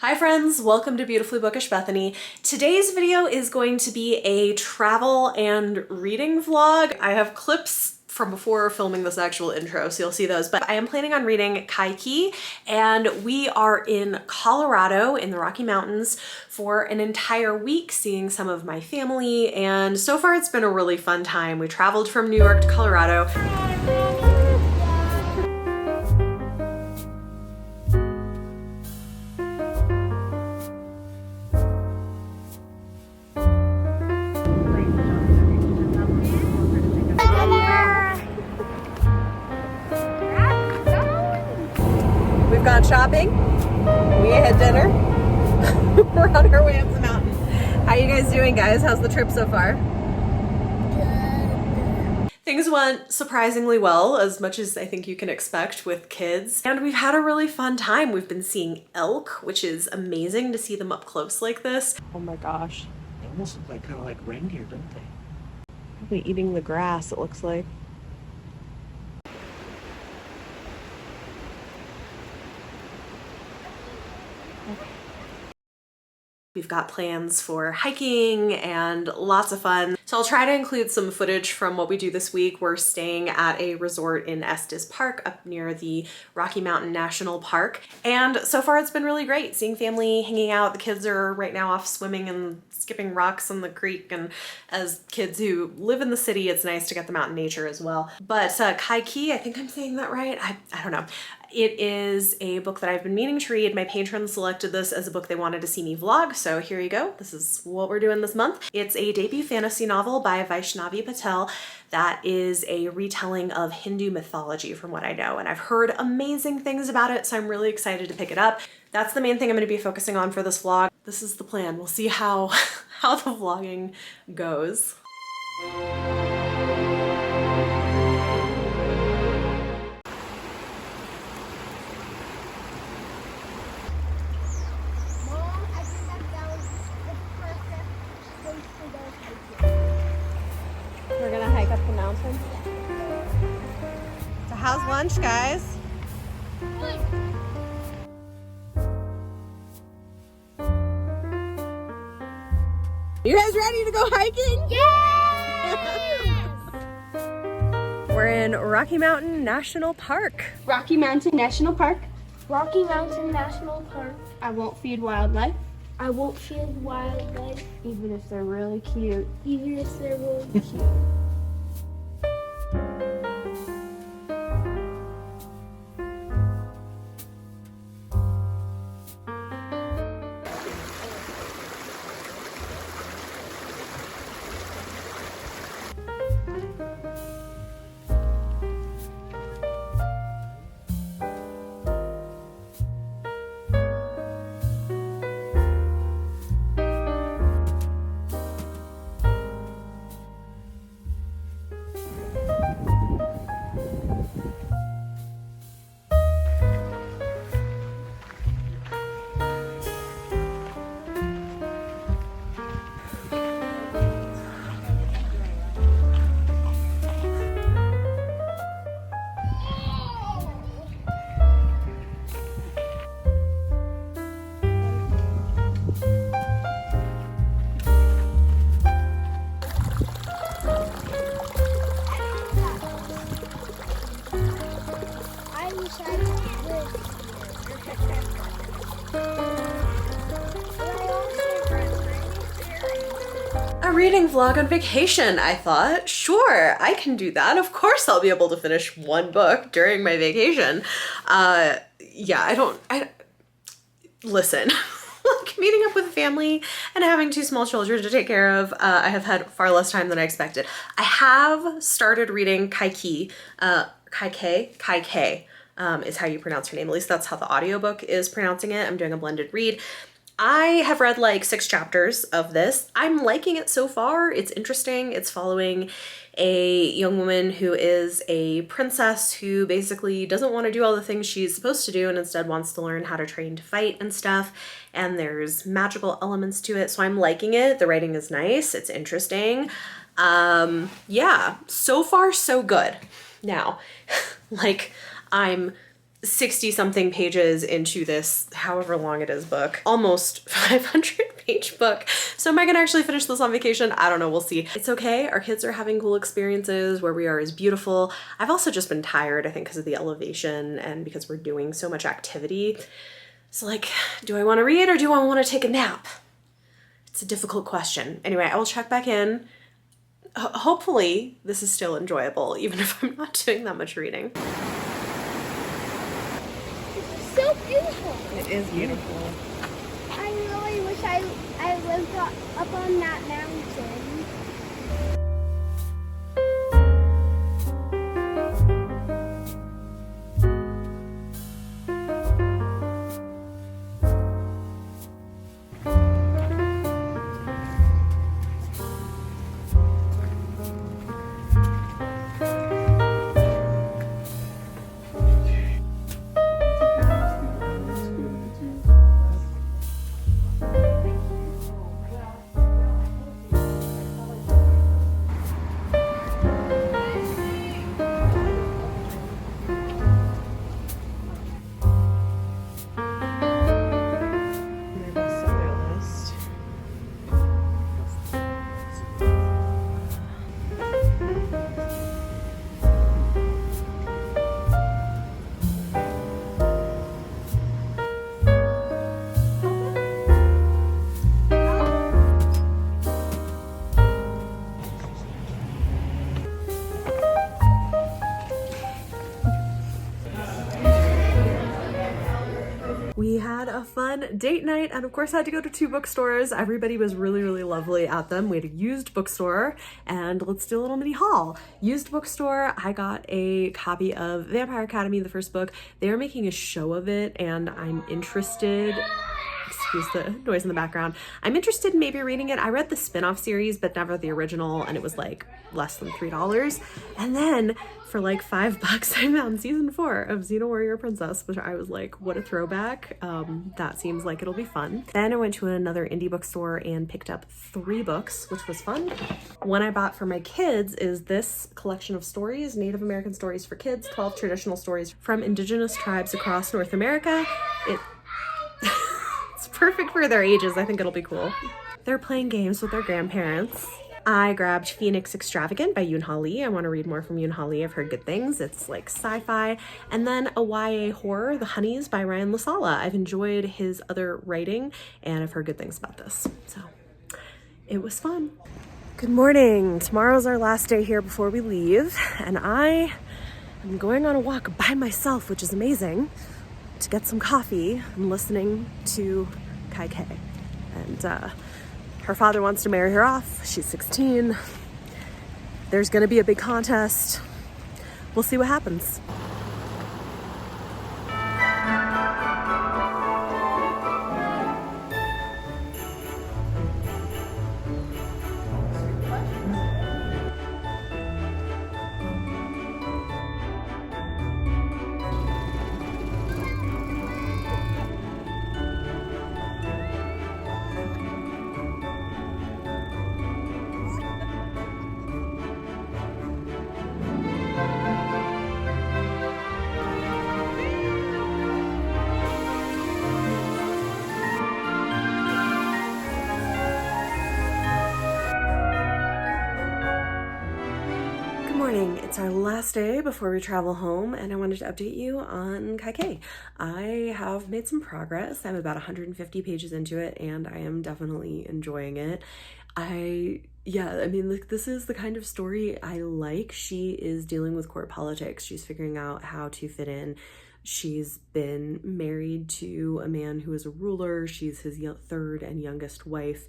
Hi friends, welcome to Beautifully Bookish Bethany. Today's video is going to be a travel and reading vlog. I have clips from before filming this actual intro, so you'll see those, but I am planning on reading Kaikeyi, and we are in Colorado in the Rocky Mountains for an entire week seeing some of my family, and so far it's been a really fun time. We traveled from New York to Colorado. We've gone shopping, we had dinner, we're on our way up the mountain. How you guys doing, guys? How's the trip so far? Good. Things went surprisingly well, as much as I think you can expect with kids. And we've had a really fun time. We've been seeing elk, which is amazing to see them up close like this. Oh my gosh. They almost look like kind of like reindeer, don't they? Probably eating the grass, it looks like. We've got plans for hiking and lots of fun. So I'll try to include some footage from what we do this week. We're staying at a resort in Estes Park up near the Rocky Mountain National Park. And so far it's been really great seeing family, hanging out. The kids are right now off swimming and skipping rocks in the creek. And as kids who live in the city, it's nice to get them out in nature as well. But Kaikeyi, I think I'm saying that right. I don't know. It is a book that I've been meaning to read. My patrons selected this as a book they wanted to see me vlog, so here you go. This is what we're doing this month. It's a debut fantasy novel by Vaishnavi Patel that is a retelling of Hindu mythology from what I know, and I've heard amazing things about it, so I'm really excited to pick it up. That's the main thing I'm going to be focusing on for this vlog. This is the plan. We'll see how the vlogging goes. We're gonna hike up the mountain. So how's lunch, guys? You guys ready to go hiking? Yes! We're in Rocky Mountain National Park. Rocky Mountain National Park. Rocky Mountain National Park. I won't feed wildlife. I won't feed wildlife, Even if they're really cute. even if they're really cute. I wish I lived here. But I also A reading vlog on vacation, I thought. Sure, I can do that. Of course I'll be able to finish one book during my vacation. Yeah, listen. Like meeting up with family and having two small children to take care of, I have had far less time than I expected. I have started reading Kaikeyi. Kaikeyi is how you pronounce her name. At least that's how the audiobook is pronouncing it. I'm doing a blended read. I have read like 6 chapters of this. I'm liking it so far. It's interesting. It's following a young woman who is a princess who basically doesn't want to do all the things she's supposed to do and instead wants to learn how to train to fight and stuff. And there's magical elements to it. So I'm liking it. The writing is nice. It's interesting. Yeah, so far so good. Now, like, I'm 60 something pages into this, however long it is, book, almost 500 page book. So am I gonna actually finish this on vacation? I don't know, we'll see. It's okay, our kids are having cool experiences, where we are is beautiful. I've also just been tired, I think, because of the elevation and because we're doing so much activity. So like, do I wanna read or do I wanna take a nap? It's a difficult question. Anyway, I will check back in. Hopefully this is still enjoyable, even if I'm not doing that much reading. So beautiful. It is beautiful. I really wish I lived up on that mountain. We had a fun date night, and of course I had to go to 2 bookstores. Everybody was really, really lovely at them. We had a used bookstore, and let's do a little mini haul. Used bookstore, I got a copy of Vampire Academy, the first book. They are making a show of it, and I'm interested. Excuse the noise in the background. I'm interested in maybe reading it. I read the spin-off series, but never the original, and it was like less than $3. And then for like $5, I found season 4 of Xena Warrior Princess, which I was like, what a throwback. That seems like it'll be fun. Then I went to another indie bookstore and picked up 3 books, which was fun. One I bought for my kids is this collection of stories, Native American Stories for Kids, 12 traditional stories from indigenous tribes across North America. It's perfect for their ages. I think it'll be cool. They're playing games with their grandparents. I grabbed Phoenix Extravagant by Yoon Ha Lee. I want to read more from Yoon Ha Lee. I've heard good things. It's like sci-fi. And then a YA horror, The Honeys by Ryan Lasala. I've enjoyed his other writing and I've heard good things about this. So it was fun. Good morning. Tomorrow's our last day here before we leave. And I am going on a walk by myself, which is amazing, to get some coffee and listening to Kaikeyi. And her father wants to marry her off. She's 16. There's gonna be a big contest. We'll see what happens. It's our last day before we travel home, and I wanted to update you on Kaikeyi. I have made some progress. I'm about 150 pages into it, and I am definitely enjoying it. I mean, like, this is the kind of story I like. She is dealing with court politics. She's figuring out how to fit in. She's been married to a man who is a ruler. She's his third and youngest wife,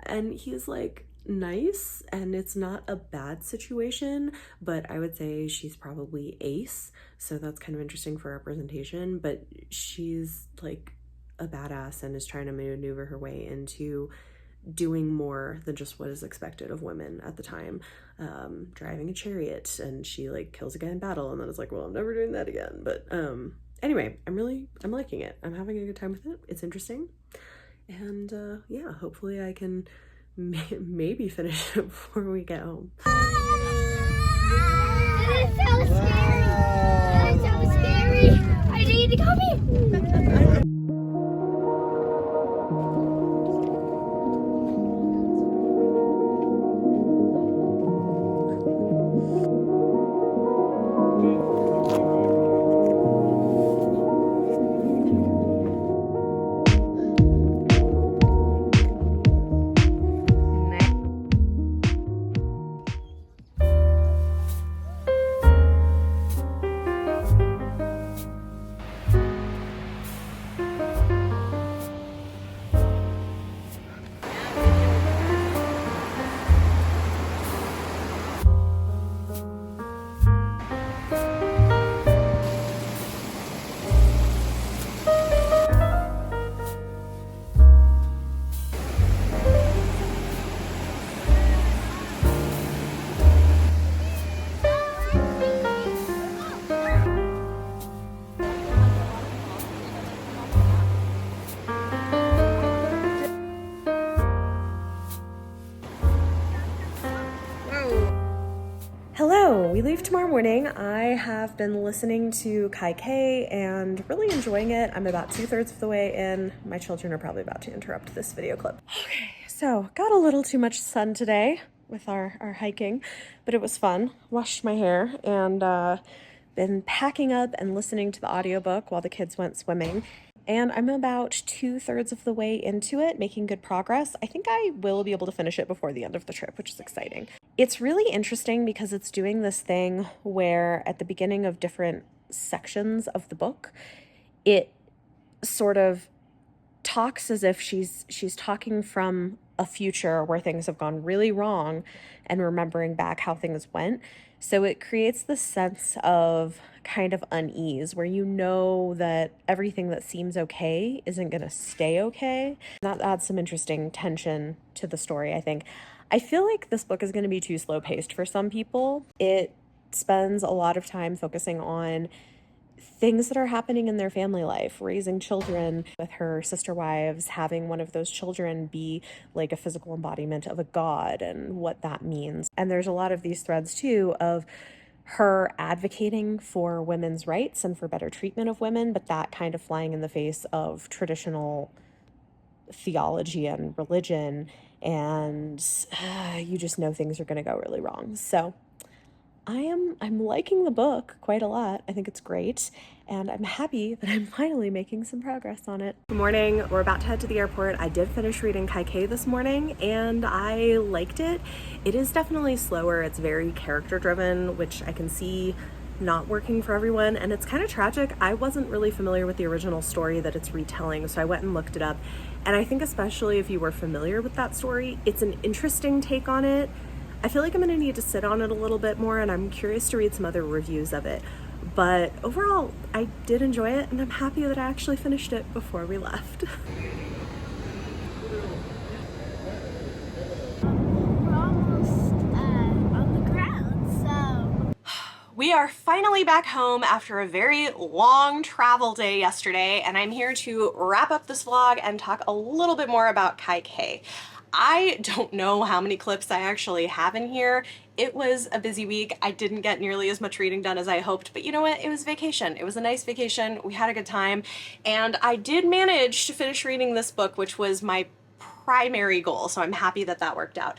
and he's like nice, and it's not a bad situation, but I would say she's probably ace, so that's kind of interesting for representation. But she's like a badass and is trying to maneuver her way into doing more than just what is expected of women at the time, driving a chariot, and she like kills a guy in battle, and then it's like, well, I'm never doing that again. But anyway, I'm liking it. I'm having a good time with it. It's interesting, and yeah, hopefully I can maybe finish it before we get home. It is so scary. It is so scary. I Daddy, come here. Hello, we leave tomorrow morning. I have been listening to Kaikeyi and really enjoying it. I'm about 2/3 of the way in. My children are probably about to interrupt this video clip. Okay, so got a little too much sun today with our hiking, but it was fun. Washed my hair and been packing up and listening to the audiobook while the kids went swimming. And I'm about 2/3 of the way into it, making good progress. I think I will be able to finish it before the end of the trip, which is exciting. It's really interesting because it's doing this thing where at the beginning of different sections of the book, it sort of talks as if she's talking from a future where things have gone really wrong and remembering back how things went. So it creates this sense of kind of unease where you know that everything that seems okay isn't going to stay okay. That adds some interesting tension to the story, I think. I feel like this book is going to be too slow paced for some people. It spends a lot of time focusing on things that are happening in their family life, raising children with her sister wives, having one of those children be like a physical embodiment of a god and what that means. And there's a lot of these threads too of her advocating for women's rights and for better treatment of women, but that kind of flying in the face of traditional theology and religion, and you just know things are going to go really wrong. So I'm liking the book quite a lot. I think it's great, and I'm happy that I'm finally making some progress on it. Good morning. We're about to head to the airport. I did finish reading Kaikeyi this morning, and I liked it. It is definitely slower. It's very character driven, which I can see not working for everyone, and it's kind of tragic. I wasn't really familiar with the original story that it's retelling, so I went and looked it up, and I think especially if you were familiar with that story, it's an interesting take on it. I feel like I'm going to need to sit on it a little bit more, and I'm curious to read some other reviews of it. But overall, I did enjoy it, and I'm happy that I actually finished it before we left. We're almost on the ground, so. We are finally back home after a very long travel day yesterday, and I'm here to wrap up this vlog and talk a little bit more about Kaikeyi. I don't know how many clips I actually have in here. It was a busy week. I didn't get nearly as much reading done as I hoped, but you know what? It was vacation. It was a nice vacation. We had a good time, and I did manage to finish reading this book, which was my primary goal, so I'm happy that that worked out.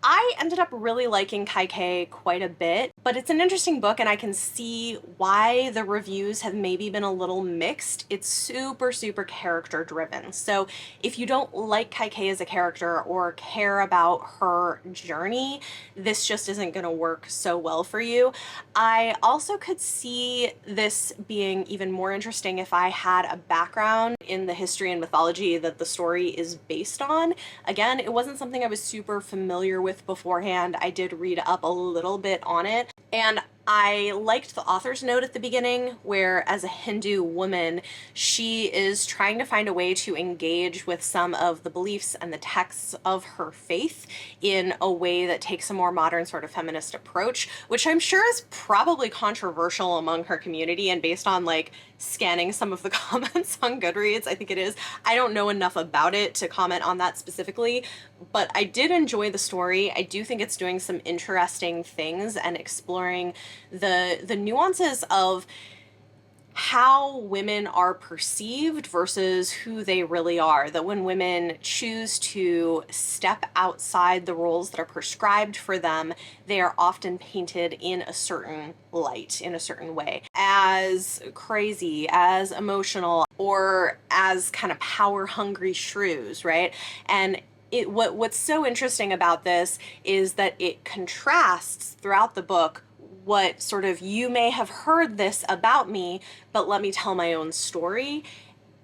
I ended up really liking Kaikeyi quite a bit, but it's an interesting book and I can see why the reviews have maybe been a little mixed. It's super, super character driven. So if you don't like Kaikeyi as a character or care about her journey, this just isn't going to work so well for you. I also could see this being even more interesting if I had a background in the history and mythology that the story is based on. Again, it wasn't something I was super familiar with beforehand. I did read up a little bit on it, and I liked the author's note at the beginning where, as a Hindu woman, she is trying to find a way to engage with some of the beliefs and the texts of her faith in a way that takes a more modern sort of feminist approach, which I'm sure is probably controversial among her community, and based on like scanning some of the comments on Goodreads, I think it is. I don't know enough about it to comment on that specifically, but I did enjoy the story. I do think it's doing some interesting things and exploring the nuances of how women are perceived versus who they really are. That when women choose to step outside the roles that are prescribed for them, they are often painted in a certain light, in a certain way, as crazy, as emotional, or as kind of power hungry shrews, right? And what's so interesting about this is that it contrasts throughout the book what sort of, you may have heard this about me, but let me tell my own story.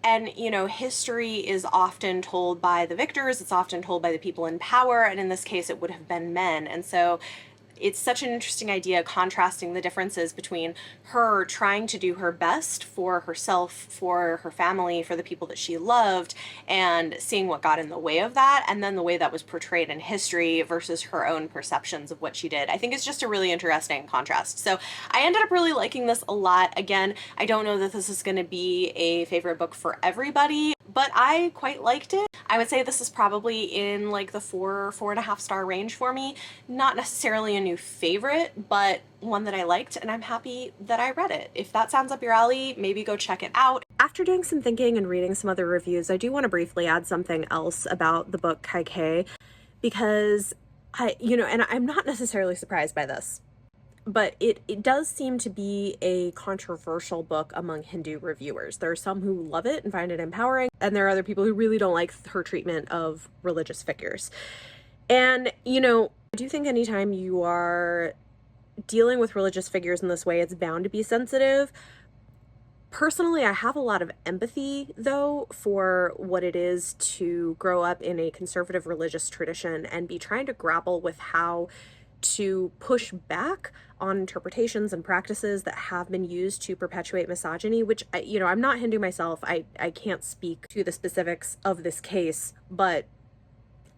And, you know, history is often told by the victors, it's often told by the people in power, and in this case it would have been men. And so it's such an interesting idea, contrasting the differences between her trying to do her best for herself, for her family, for the people that she loved, and seeing what got in the way of that, and then the way that was portrayed in history versus her own perceptions of what she did. I think it's just a really interesting contrast. So I ended up really liking this a lot. Again, I don't know that this is going to be a favorite book for everybody, but I quite liked it. I would say this is probably in like the 4.5 star range for me. Not necessarily a new favorite, but one that I liked, and I'm happy that I read it. If that sounds up your alley, maybe go check it out. After doing some thinking and reading some other reviews, I do want to briefly add something else about the book Kaikeyi, because and I'm not necessarily surprised by this, but it does seem to be a controversial book among Hindu reviewers. There are some who love it and find it empowering, and there are other people who really don't like her treatment of religious figures. And, I do think anytime you are dealing with religious figures in this way, it's bound to be sensitive. Personally, I have a lot of empathy, though, for what it is to grow up in a conservative religious tradition and be trying to grapple with how to push back on interpretations and practices that have been used to perpetuate misogyny, which, I'm not Hindu myself. I can't speak to the specifics of this case, but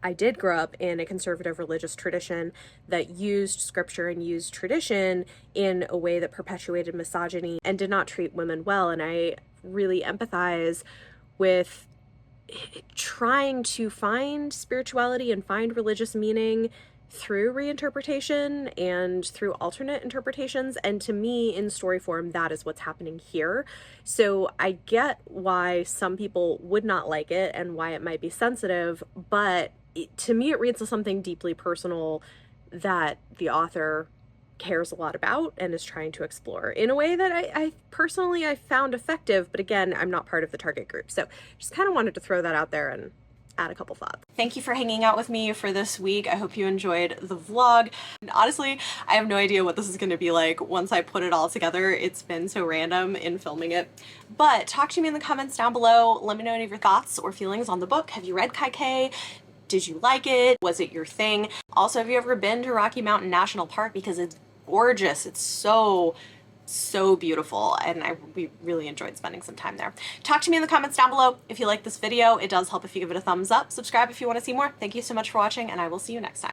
I did grow up in a conservative religious tradition that used scripture and used tradition in a way that perpetuated misogyny and did not treat women well. And I really empathize with trying to find spirituality and find religious meaning through reinterpretation and through alternate interpretations. And to me, in story form, that is what's happening here. So I get why some people would not like it and why it might be sensitive, but to me, it reads as something deeply personal that the author cares a lot about and is trying to explore in a way that I personally found effective. But again, I'm not part of the target group. So just kind of wanted to throw that out there and add a couple thoughts. Thank you for hanging out with me for this week. I hope you enjoyed the vlog. And honestly, I have no idea what this is going to be like once I put it all together. It's been so random in filming it. But talk to me in the comments down below. Let me know any of your thoughts or feelings on the book. Have you read Kaikeyi? Did you like it? Was it your thing? Also, have you ever been to Rocky Mountain National Park? Because it's gorgeous. It's so beautiful, and we really enjoyed spending some time there. Talk to me in the comments down below if you like this video. It does help if you give it a thumbs up. Subscribe if you want to see more. Thank you so much for watching, and I will see you next time.